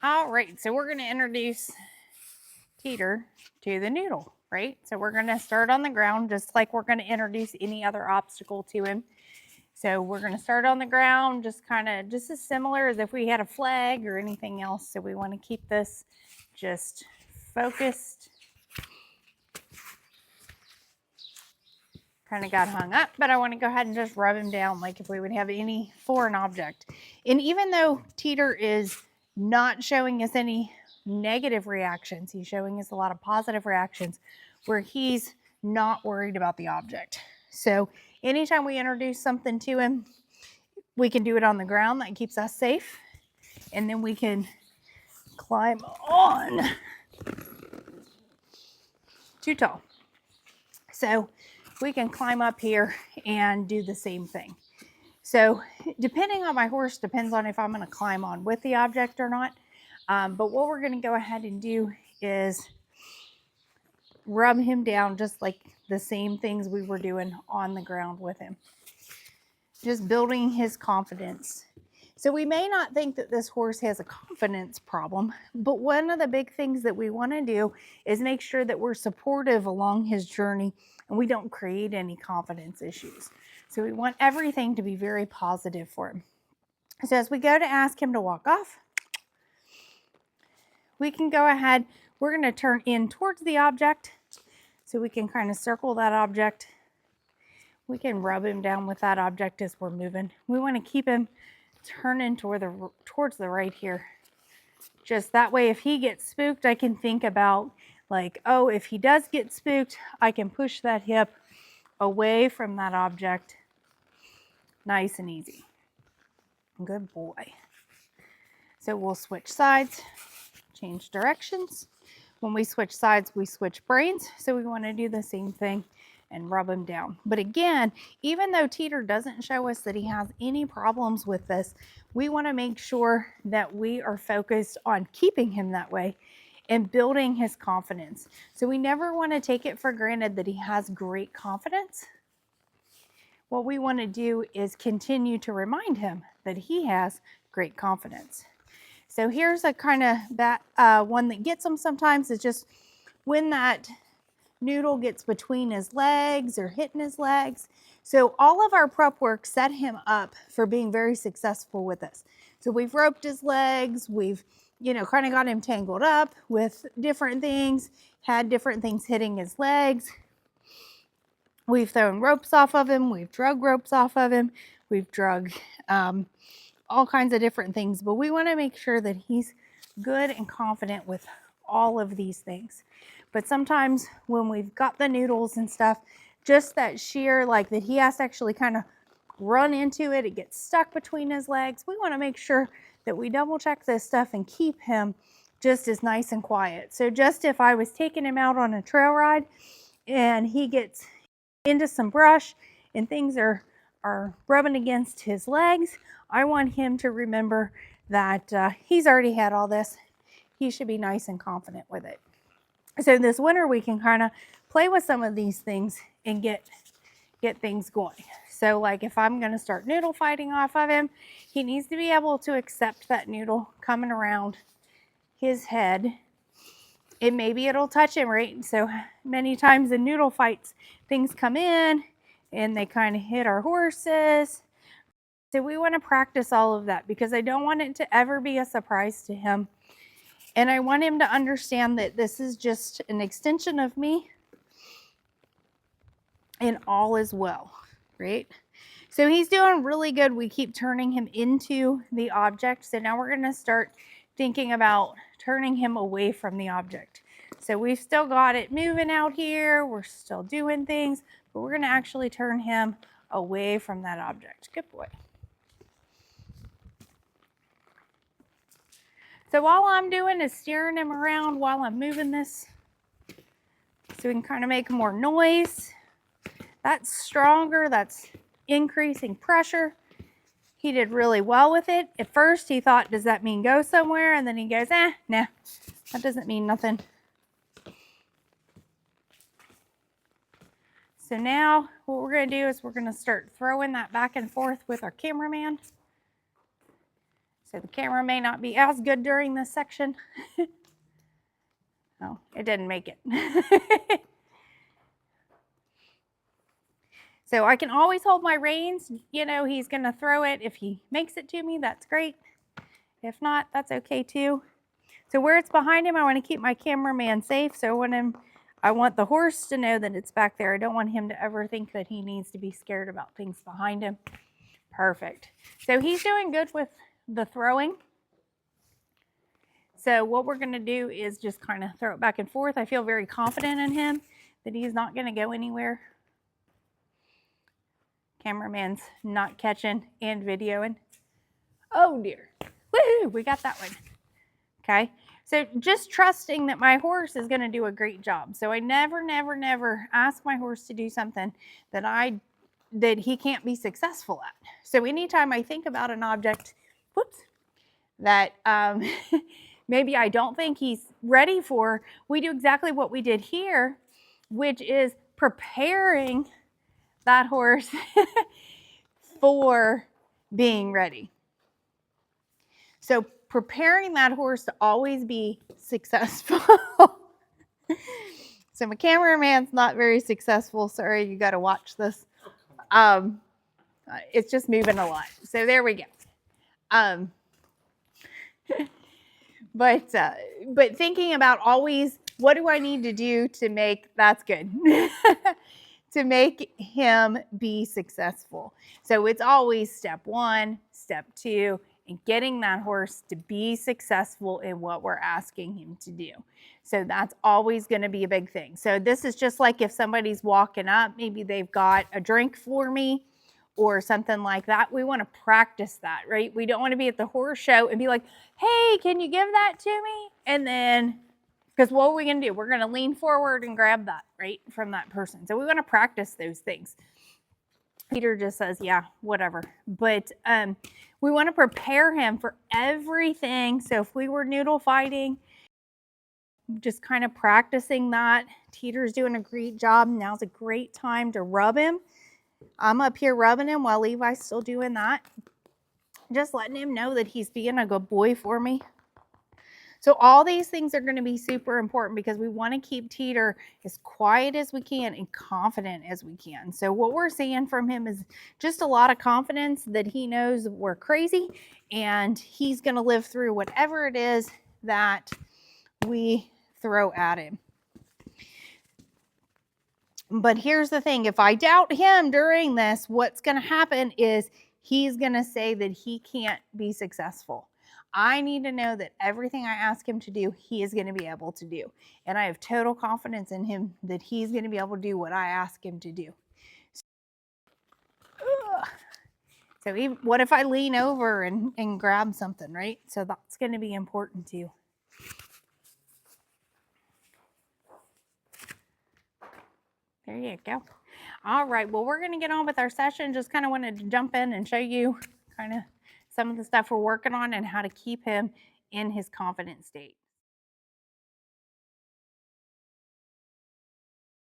All right, so we're going to introduce Teeter to the noodle, right? So we're going to start on the ground just like we're going to introduce any other obstacle to him. So we're going to start on the ground, just kind of just as similar as if we had a flag or anything else. So we want to keep this just focused. Kind of got hung up, but I want to go ahead and just rub him down like if we would have any foreign object. And even though Teeter is not showing us any negative reactions, he's showing us a lot of positive reactions where he's not worried about the object. So anytime we introduce something to him, we can do it on the ground. That keeps us safe. And then we can climb on. Too tall. So we can climb up here and do the same thing. So depending on my horse, depends on if I'm going to climb on with the object or not. But what we're going to go ahead and do is rub him down just like the same things we were doing on the ground with him. Just building his confidence. So we may not think that this horse has a confidence problem, but one of the big things that we want to do is make sure that we're supportive along his journey and we don't create any confidence issues. So we want everything to be very positive for him. So as we go to ask him to walk off, we can go ahead, we're going to turn in towards the object so we can kind of circle that object. We can rub him down with that object as we're moving. We want to keep him turning towards the right here. Just that way, if he gets spooked, I can think about like, oh, if he does get spooked, I can push that hip away from that object. Nice and easy. Good boy. So we'll switch sides, change directions. When we switch sides, we switch brains. So we want to do the same thing and rub him down. But again, even though Teeter doesn't show us that he has any problems with this, we want to make sure that we are focused on keeping him that way and building his confidence. So we never want to take it for granted that he has great confidence. What we want to do is continue to remind him that he has great confidence. So here's a kind of one that gets him sometimes is just when that noodle gets between his legs or hitting his legs. So all of our prep work set him up for being very successful with this. So we've roped his legs, we've kind of got him tangled up with different things, had different things hitting his legs. We've thrown ropes off of him, we've drug ropes off of him, we've drug all kinds of different things, but we want to make sure that he's good and confident with all of these things. But sometimes when we've got the noodles and stuff, just that sheer, like that he has to actually kind of run into it, it gets stuck between his legs. We want to make sure that we double check this stuff and keep him just as nice and quiet. So just if I was taking him out on a trail ride and he gets into some brush and things are rubbing against his legs, I want him to remember that he's already had all this. He should be nice and confident with it. So this winter we can kind of play with some of these things and get things going. So like if I'm going to start noodle fighting off of him, he needs to be able to accept that noodle coming around his head. And maybe it'll touch him, right? So many times in noodle fights, things come in and they kind of hit our horses. So we want to practice all of that because I don't want it to ever be a surprise to him. And I want him to understand that this is just an extension of me and all is well, right? So he's doing really good. We keep turning him into the object. So now we're going to start thinking about turning him away from the object. So we've still got it moving out here. We're still doing things, but we're going to actually turn him away from that object. Good boy. So all I'm doing is steering him around while I'm moving this so we can kind of make more noise. That's stronger, that's increasing pressure. He did really well with it. At first he thought, does that mean go somewhere? And then he goes, nah, that doesn't mean nothing. So now what we're going to do is we're going to start throwing that back and forth with our cameraman. So the camera may not be as good during this section. Oh, it didn't make it. So I can always hold my reins. You know, he's going to throw it. If he makes it to me, that's great. If not, that's okay too. So where it's behind him, I want to keep my cameraman safe. So I want the horse to know that it's back there. I don't want him to ever think that he needs to be scared about things behind him. Perfect. So he's doing good with the throwing. So what we're going to do is just kind of throw it back and forth. I feel very confident in him that he's not going to go anywhere. Cameraman's not catching and videoing. Oh dear. Woohoo, we got that one. Okay, so just trusting that my horse is going to do a great job. So I never ask my horse to do something that he can't be successful at. So anytime I think about an object, whoops, that maybe I don't think he's ready for, we do exactly what we did here, which is preparing that horse for being ready. So preparing that horse to always be successful. So my cameraman's not very successful. Sorry, you got to watch this. It's just moving a lot. So there we go. But thinking about always, what do I need to do to make, that's good, to make him be successful. So it's always step 1, step 2, and getting that horse to be successful in what we're asking him to do. So that's always going to be a big thing. So this is just like if somebody's walking up, maybe they've got a drink for me or something like that. We want to practice that, right? We don't want to be at the horse show and be like, hey, can you give that to me? And then, because what are we going to do? We're going to lean forward and grab that, right, from that person. So we want to practice those things. Peter just says, yeah, whatever. But we want to prepare him for everything. So if we were noodle fighting, just kind of practicing that. Teeter's doing a great job. Now's a great time to rub him. I'm up here rubbing him while Levi's still doing that. Just letting him know that he's being a good boy for me. So all these things are going to be super important because we want to keep Teeter as quiet as we can and confident as we can. So what we're seeing from him is just a lot of confidence that he knows we're crazy and he's going to live through whatever it is that we throw at him. But here's the thing, if I doubt him during this, what's going to happen is he's going to say that he can't be successful. I need to know that everything I ask him to do, he is going to be able to do. And I have total confidence in him that he's going to be able to do what I ask him to do. So even, what if I lean over and grab something, right? So that's going to be important too. There you go. All right, well, we're going to get on with our session. Just kind of wanted to jump in and show you kind of some of the stuff we're working on and how to keep him in his confident state.